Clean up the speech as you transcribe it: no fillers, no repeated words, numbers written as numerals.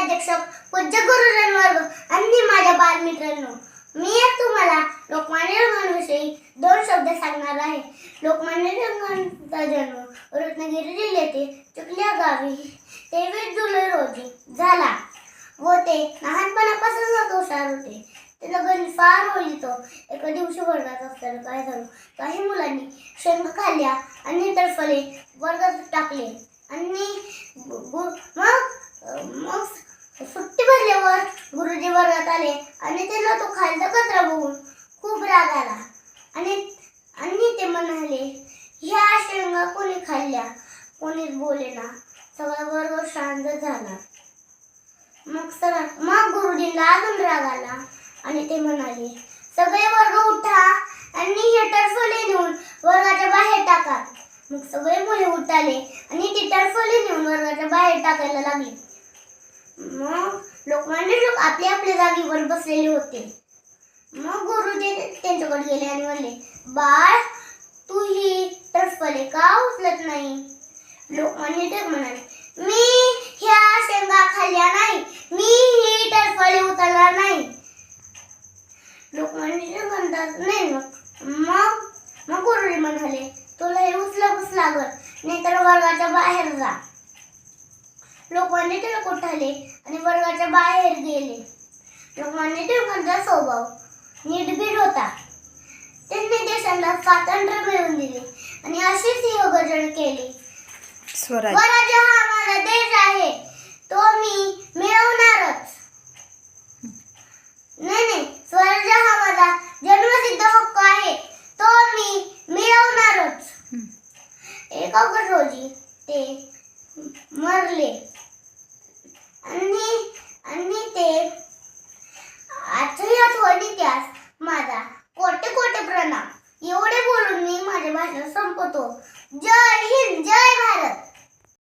अध्यक्ष पूज्य गुरुजन वर्ग आणि माझ्या बालमित्रांनो, मी आज तुम्हाला लोकमान्य टिळकांविषयी 2 शब्द सांगणार आहे. लोकमान्य टिळकांचा जन्म रत्नागिरी जिल्ह्यातील चिखली या गावी 23 जुलै रोजी झाला व ते लहानपणापासूनच हुशार होते. त्याला गणित फार आवडतो. एका दिवशी वर्गात असताना काय झालं, काही मुलांनी शेंगा खाल्ल्या आणि टरफले वर्गात टाकले आणि मग सुट्टी भरल्यावर गुरुजी वर्गात आले आणि त्यांना तो खालचा कचरा बघून खूप राग आला आणि ते म्हणाले, ह्या शेंगा कोणी खाल्ल्या? कोणीच बोलेना. सगळा वर्ग शांत झाला. मग गुरुजींना अजून राग आला आणि ते म्हणाले, सगळे वर्ग उठा आणि हे टरफले नेऊन वर्गाच्या बाहेर टाका. मग सगळे मुले उठाले आणि ती टरफले नेऊन वर्गाच्या बाहेर टाकायला लागली. मग लोकमान्य टिळक आपल्या जागेवर बसलेले होते. मग गुरुजी त्यांच्याकडे गेले आणि म्हणले, बाळ, तू ही टरफले का उचलत नाही? लोकमान्य टिळक म्हणाले, मी ह्या शेंगा खाल्ल्या नाही, मी ही टरफले उचलणार नाही. लोकमान्य टिळक म्हणतात, नाही. मग गुरुजी म्हणाले, तुला हे उचलावंच लागल, नाहीतर वर्गाच्या बाहेर जा. लोकमान्य टिळक उठाले आणि वर्गाच्या बाहेर गेले. लोकमान्य टिळकांचा स्वभाव निर्भीड होता. त्यांनी देशाला स्वातंत्र्य मिळवून दिले आणि अशीच ही गर्जना केली, स्वराज्य हा माझा देश आहे, तो मी मिळवणारच. नाही, स्वराज्य हा माझा जन्मसिद्ध हक्क आहे, तो मी मिळवणारच. 1 ऑगस्ट रोजी ते मरले आणि ते आजही आठवणी त्यास माझा कोटे कोटे प्रणाम. एवढे बोलून मी माझे भाषण संपवतो. जय